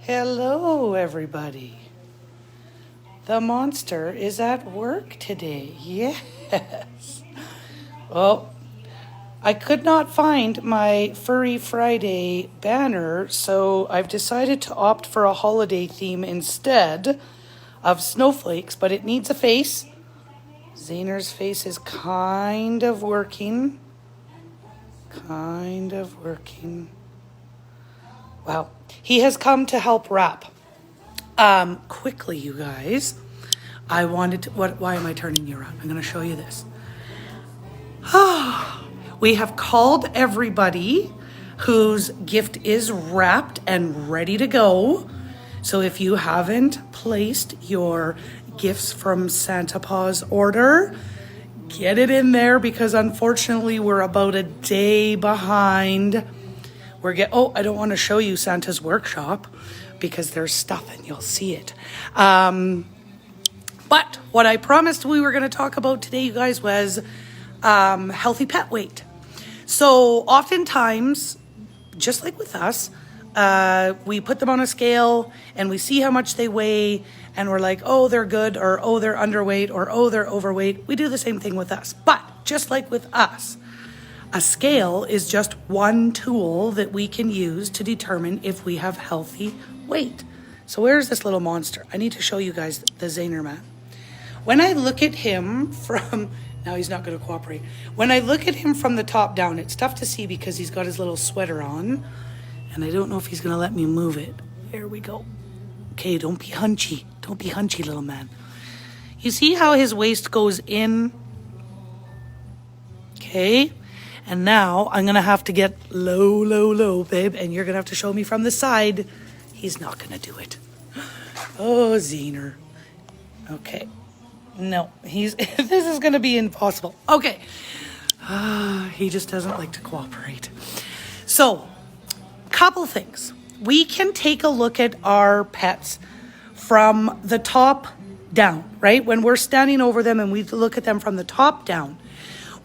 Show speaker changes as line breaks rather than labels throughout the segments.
Hello, everybody. The monster is at work today. Yes. Well, I could not find my Furry Friday banner, so I've decided to opt for a holiday theme instead of snowflakes, but it needs a face. Zayner's face is kind of working. Wow. He has come to help wrap. Quickly, you guys. I wanted to... Why am I turning you around? I'm going to show you this. We have called everybody whose gift is wrapped and ready to go. So if you haven't placed your gifts from Santa Paws order, get it in there because unfortunately we're about a day behind. I don't want to show you Santa's workshop because there's stuff and you'll see it. But what I promised we were going to talk about today, you guys, was healthy pet weight. So oftentimes, just like with us, we put them on a scale and we see how much they weigh and we're like, oh, they're good, or oh, they're underweight, or oh, they're overweight. We do the same thing with us. But just like with us, a scale is just one tool that we can use to determine if we have healthy weight. So where's this little monster? I need to show you guys the Zayner man. When I look at him from... Now he's not going to cooperate. When I look at him from the top down, it's tough to see because he's got his little sweater on. And I don't know if he's going to let me move it. There we go. Okay, don't be hunchy. Don't be hunchy, little man. You see how his waist goes in? Okay. And now I'm going to have to get low, babe. And you're going to have to show me from the side. He's not going to do it. Oh, Zayner. Okay. No, this is going to be impossible. Okay. He just doesn't like to cooperate. So, couple things. We can take a look at our pets from the top down, right? When we're standing over them and we look at them from the top down,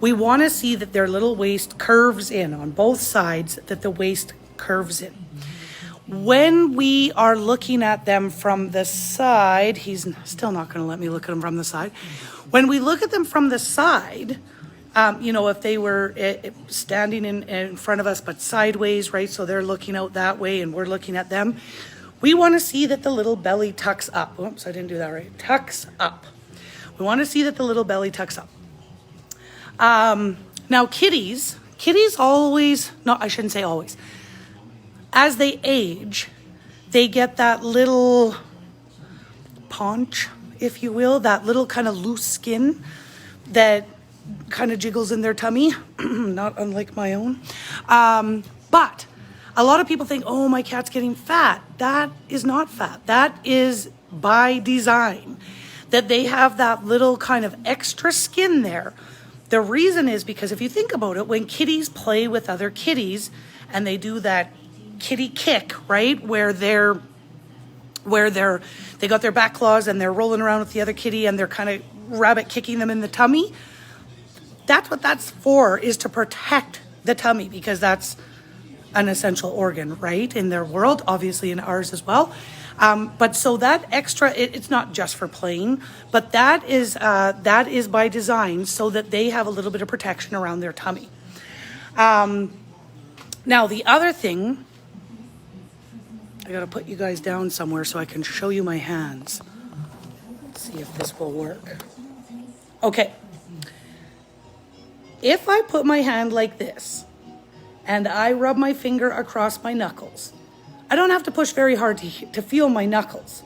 we want to see that their little waist curves in on both sides, that the waist curves in. When we are looking at them from the side, he's still not going to let me look at them from the side. When we look at them from the side, if they were standing in front of us but sideways, right? So they're looking out that way and we're looking at them. We want to see that the little belly tucks up. Oops, I didn't do that right. Tucks up. We want to see that the little belly tucks up. Now kitties always, no, I shouldn't say always. As they age, they get that little paunch, if you will, that little kind of loose skin that kind of jiggles in their tummy, not unlike my own. But a lot of people think, oh, my cat's getting fat. That is not fat. That is by design, that they have that little kind of extra skin there. The reason is because if you think about it, when kitties play with other kitties and they do that kitty kick, right, where they got their back claws and they're rolling around with the other kitty and they're kind of rabbit kicking them in the tummy, that's what that's for, is to protect the tummy, because that's an essential organ, right, in their world, obviously in ours as well. But so that extra, it's not just for playing, but that is by design so that they have a little bit of protection around their tummy. Now the other thing, I gotta put you guys down somewhere so I can show you my hands. Let's see if this will work. Okay. If I put my hand like this and I rub my finger across my knuckles, I don't have to push very hard to feel my knuckles.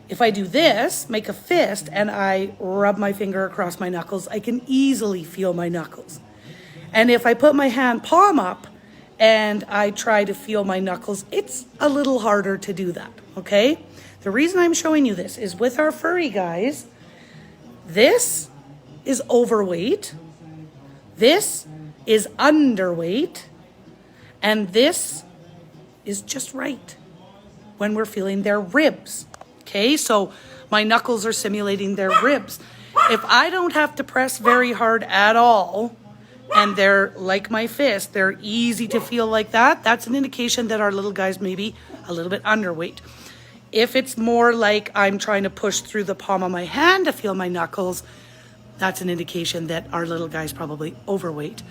If I do this, make a fist, and I rub my finger across my knuckles, I can easily feel my knuckles. And if I put my hand palm up and I try to feel my knuckles, it's a little harder to do that, okay? The reason I'm showing you this is with our furry guys, this is overweight, this is underweight, and this is just right when we're feeling their ribs, okay? So my knuckles are simulating their ribs. If I don't have to press very hard at all and they're like my fist, they're easy to feel like that, that's an indication that our little guy's maybe a little bit underweight. If it's more like I'm trying to push through the palm of my hand to feel my knuckles, that's an indication that our little guy's probably overweight.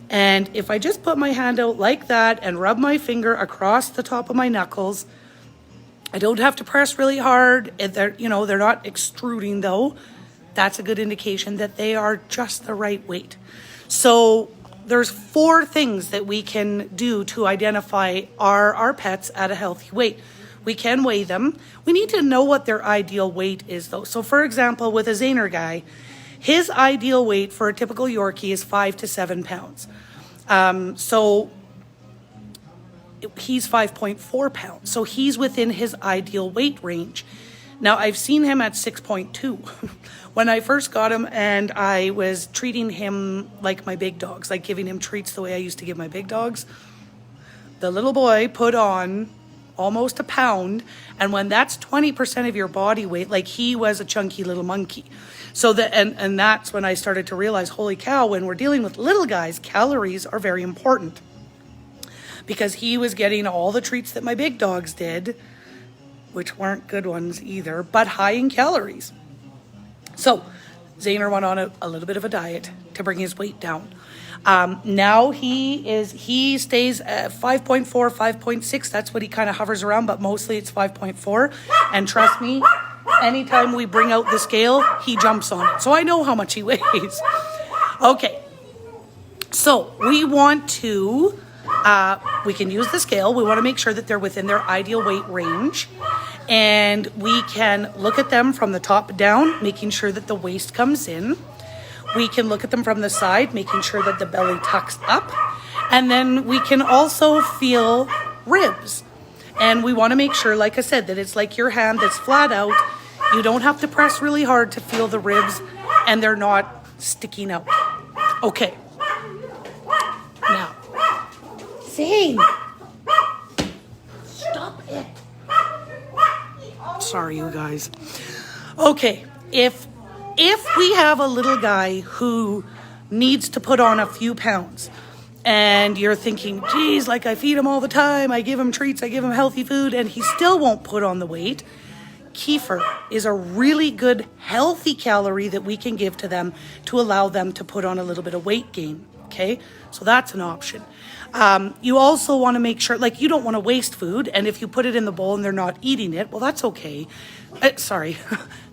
And if I just put my hand out like that and rub my finger across the top of my knuckles, I don't have to press really hard. They're not extruding though. That's a good indication that they are just the right weight. So there's 4 things that we can do to identify our pets at a healthy weight. We can weigh them. We need to know what their ideal weight is though. So for example, with a Zaner guy, his ideal weight for a typical Yorkie is 5 to 7 pounds. So he's 5.4 pounds. So he's within his ideal weight range. Now I've seen him at 6.2 when I first got him, and I was treating him like my big dogs, like giving him treats the way I used to give my big dogs. The little boy put on almost a pound, and when that's 20% of your body weight, like he was a chunky little monkey. So and that's when I started to realize, holy cow, when we're dealing with little guys, calories are very important. Because he was getting all the treats that my big dogs did, which weren't good ones either, but high in calories. So Zaner went on a little bit of a diet to bring his weight down. Now he stays at 5.4, 5.6. That's what he kind of hovers around, but mostly it's 5.4. And trust me, anytime we bring out the scale, he jumps on it. So I know how much he weighs. Okay. So we want to, we can use the scale. We want to make sure that they're within their ideal weight range. And we can look at them from the top down, making sure that the waist comes in. We can look at them from the side, making sure that the belly tucks up. And then we can also feel ribs. And we want to make sure, like I said, that it's like your hand that's flat out. You don't have to press really hard to feel the ribs, and they're not sticking out. Okay. Now, Zane, stop it. Sorry, you guys. Okay, if we have a little guy who needs to put on a few pounds, and you're thinking, geez, like I feed him all the time, I give him treats, I give him healthy food, and he still won't put on the weight, kefir is a really good healthy calorie that we can give to them to allow them to put on a little bit of weight gain. Okay, so that's an option. You also want to make sure, like, you don't want to waste food, and if you put it in the bowl and they're not eating it, well, that's okay. Sorry,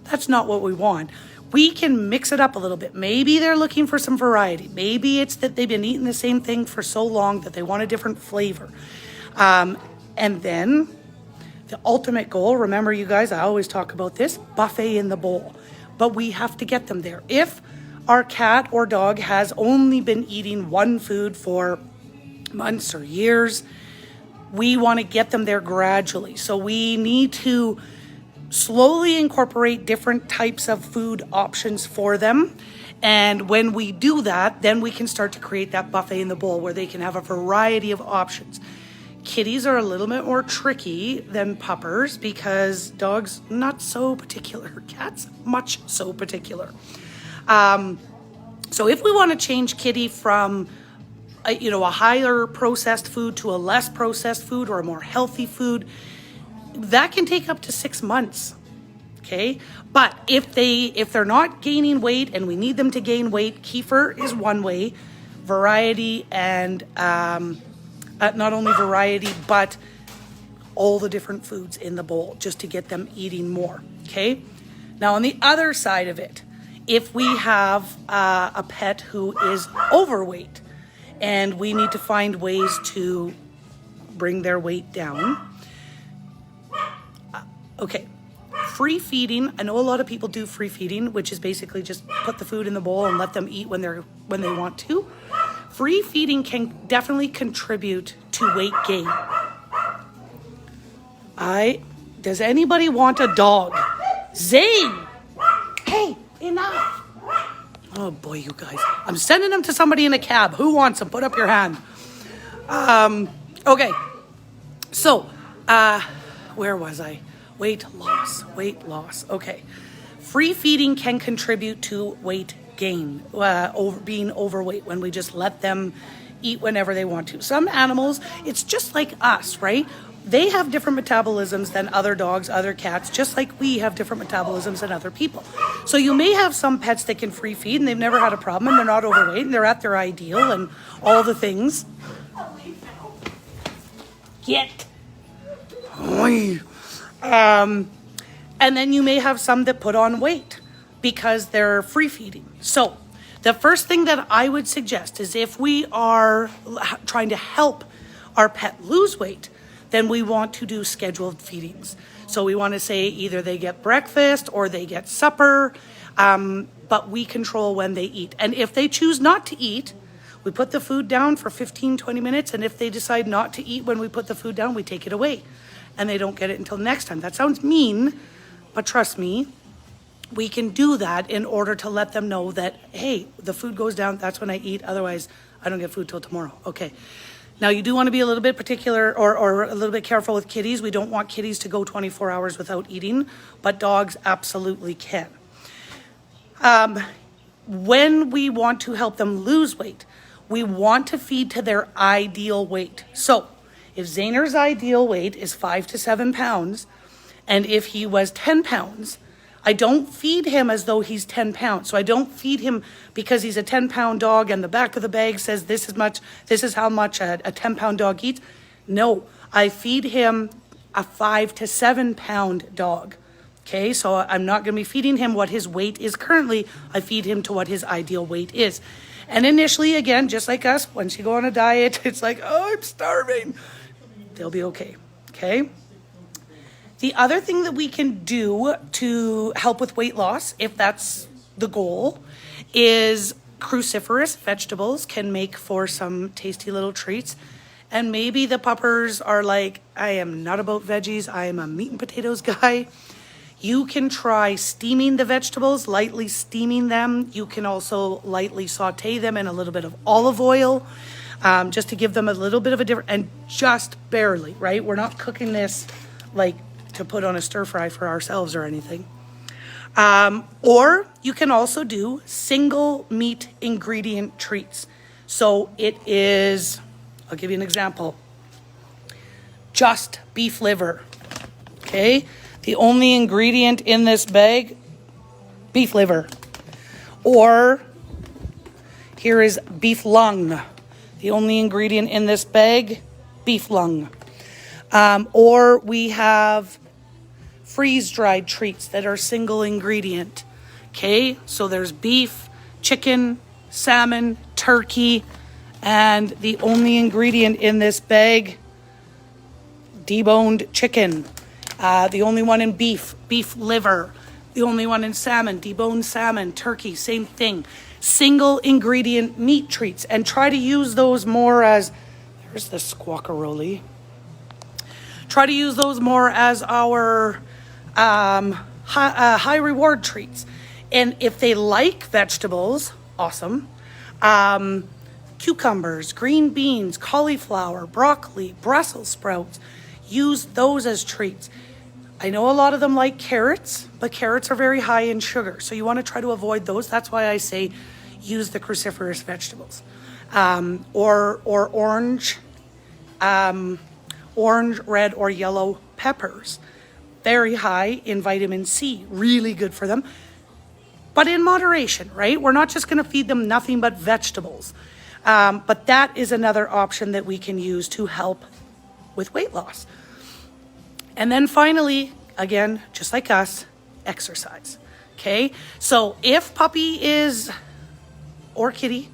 that's not what we want. We can mix it up a little bit. Maybe they're looking for some variety. Maybe it's that they've been eating the same thing for so long that they want a different flavor. And then the ultimate goal, remember you guys, I always talk about this, buffet in the bowl. But we have to get them there. If our cat or dog has only been eating one food for months or years, we want to get them there gradually. So we need to slowly incorporate different types of food options for them. And when we do that, then we can start to create that buffet in the bowl where they can have a variety of options. Kitties are a little bit more tricky than puppers because dogs not so particular. Cats much so particular. So if we want to change Kitty from a higher processed food to a less processed food or a more healthy food, that can take up to 6 months. Okay, but if they're not gaining weight and we need them to gain weight, kefir is one way. Variety and not only variety, but all the different foods in the bowl just to get them eating more. Okay, now on the other side of it, if we have a pet who is overweight and we need to find ways to bring their weight down. Okay, free feeding. I know a lot of people do free feeding, which is basically just put the food in the bowl and let them eat when they want to. Free feeding can definitely contribute to weight gain. Does anybody want a dog? Zane! Hey, enough! Oh boy, you guys. I'm sending them to somebody in a cab. Who wants them? Put up your hand. Okay. So, where was I? Weight loss. Okay. Free feeding can contribute to weight gain, being overweight, when we just let them eat whenever they want to. Some animals, it's just like us, right? They have different metabolisms than other dogs, other cats, just like we have different metabolisms than other people. So you may have some pets that can free feed and they've never had a problem and they're not overweight and they're at their ideal and all the things. Get. And then you may have some that put on weight because they're free feeding. So the first thing that I would suggest is if we are trying to help our pet lose weight, then we want to do scheduled feedings. So we want to say either they get breakfast or they get supper, but we control when they eat. And if they choose not to eat, we put the food down for 15, 20 minutes. And if they decide not to eat when we put the food down, we take it away and they don't get it until next time. That sounds mean, but trust me, we can do that in order to let them know that, hey, the food goes down, that's when I eat. Otherwise, I don't get food till tomorrow. Okay. Now, you do want to be a little bit particular or a little bit careful with kitties. We don't want kitties to go 24 hours without eating, but dogs absolutely can. When we want to help them lose weight, we want to feed to their ideal weight. So if Zayner's ideal weight is 5 to 7 pounds, and if he was 10 pounds, I don't feed him as though he's 10 pounds. So I don't feed him because he's a 10-pound dog and the back of the bag says this is how much a 10-pound dog eats. No, I feed him a 5 to 7 pound dog. Okay, so I'm not going to be feeding him what his weight is currently. I feed him to what his ideal weight is. And initially, again, just like us, once you go on a diet, it's like, oh, I'm starving. They'll be okay. Okay. The other thing that we can do to help with weight loss, if that's the goal, is cruciferous vegetables can make for some tasty little treats. And maybe the puppers are like, I am not about veggies. I am a meat and potatoes guy. You can try steaming the vegetables, lightly steaming them. You can also lightly saute them in a little bit of olive oil, just to give them a little bit of a different, and just barely, right? We're not cooking this like to put on a stir fry for ourselves or anything. Or you can also do single meat ingredient treats. So it is, I'll give you an example. Just beef liver, okay? The only ingredient in this bag, beef liver. Or here is beef lung. The only ingredient in this bag, beef lung. Or we have freeze-dried treats that are single ingredient. Okay, so there's beef, chicken, salmon, turkey, and the only ingredient in this bag, deboned chicken. The only one in beef liver. The only one in salmon, deboned salmon, turkey, same thing. Single ingredient meat treats, and try to use those more as, there's the squawkaroli. Try to use those more as our high reward treats. And if they like vegetables, awesome. Cucumbers, green beans, cauliflower, broccoli, Brussels sprouts, use those as treats. I know a lot of them like carrots, but carrots are very high in sugar. So you want to try to avoid those. That's why I say use the cruciferous vegetables. Or orange, red, or yellow peppers. Very high in vitamin C, really good for them. But in moderation, right? We're not just going to feed them nothing but vegetables. But that is another option that we can use to help with weight loss. And then finally, again, just like us, exercise. Okay? So if puppy is, or kitty,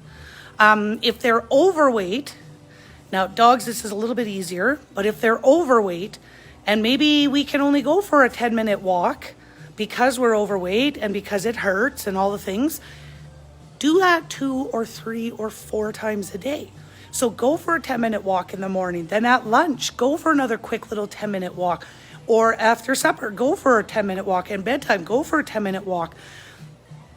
if they're overweight, now dogs, this is a little bit easier, but if they're overweight, and maybe we can only go for a 10-minute walk because we're overweight and because it hurts and all the things, do that 2 or 3 or 4 times a day. So go for a 10-minute walk in the morning. Then at lunch, go for another quick little 10-minute walk. Or after supper, go for a 10-minute walk. And bedtime, go for a 10-minute walk.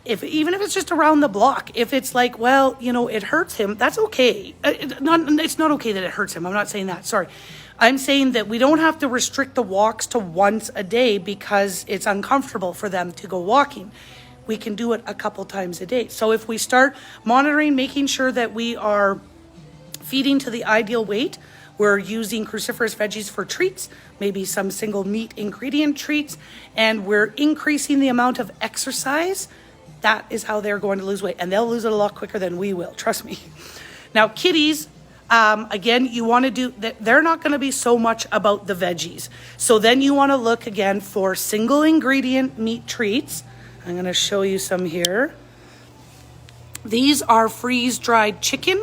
Even if it's just around the block. If it's like, well, you know, it hurts him, that's okay. It's not okay that it hurts him. I'm not saying that. Sorry. I'm saying that we don't have to restrict the walks to once a day because it's uncomfortable for them to go walking. we can do it a couple times a day. So if we start monitoring, making sure that we are feeding to the ideal weight, we're using cruciferous veggies for treats, maybe some single meat ingredient treats, and we're increasing the amount of exercise, that is how they're going to lose weight. And they'll lose it a lot quicker than we will, trust me. Now, kitties, again, you want to do, they're not going to be so much about the veggies. So then you want to look again for single ingredient meat treats. I'm going to show you some here. These are freeze-dried chicken,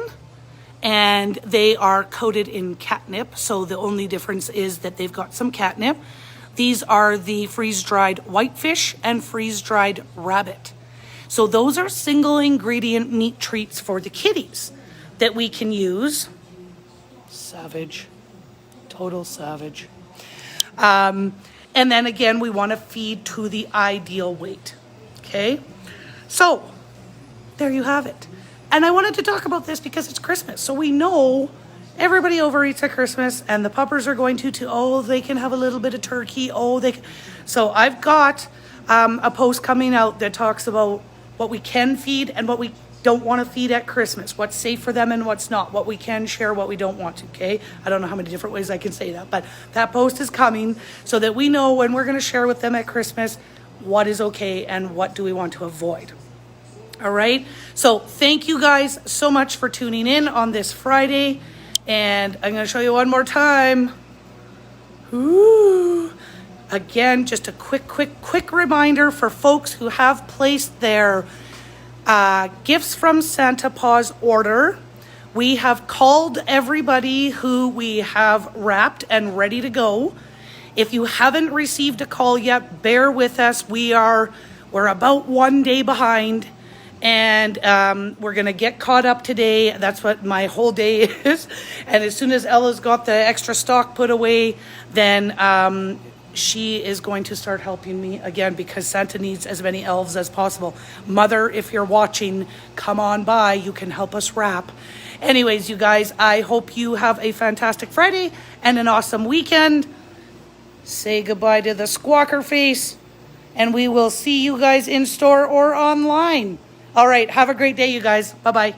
and they are coated in catnip. So the only difference is that they've got some catnip. These are the freeze-dried whitefish and freeze-dried rabbit. So those are single ingredient meat treats for the kitties that we can use. Savage, total savage. And then again, we want to feed to the ideal weight. Okay, so there you have it. And I wanted to talk about this because it's Christmas. So we know everybody overeats at Christmas, and the puppers are going to they can have a little bit of turkey. So I've got a post coming out that talks about what we can feed and what we don't want to feed at Christmas, what's safe for them and what's not, what we can share, what we don't want to, okay? I don't know how many different ways I can say that, but that post is coming so that we know when we're going to share with them at Christmas what is okay and what do we want to avoid. All right, so thank you guys so much for tuning in on this Friday, and I'm going to show you one more time. Ooh. Again, just a quick reminder for folks who have placed their Gifts from Santa Paws order. We have called everybody who we have wrapped and ready to go. If you haven't received a call yet, bear with us. We're about 1 day behind, and we're going to get caught up today. That's what my whole day is. And as soon as Ella's got the extra stock put away, then she is going to start helping me again because Santa needs as many elves as possible. Mother, if you're watching, come on by. You can help us wrap. Anyways, you guys, I hope you have a fantastic Friday and an awesome weekend. Say goodbye to the squawker face, and we will see you guys in store or online. All right, have a great day, you guys. Bye-bye.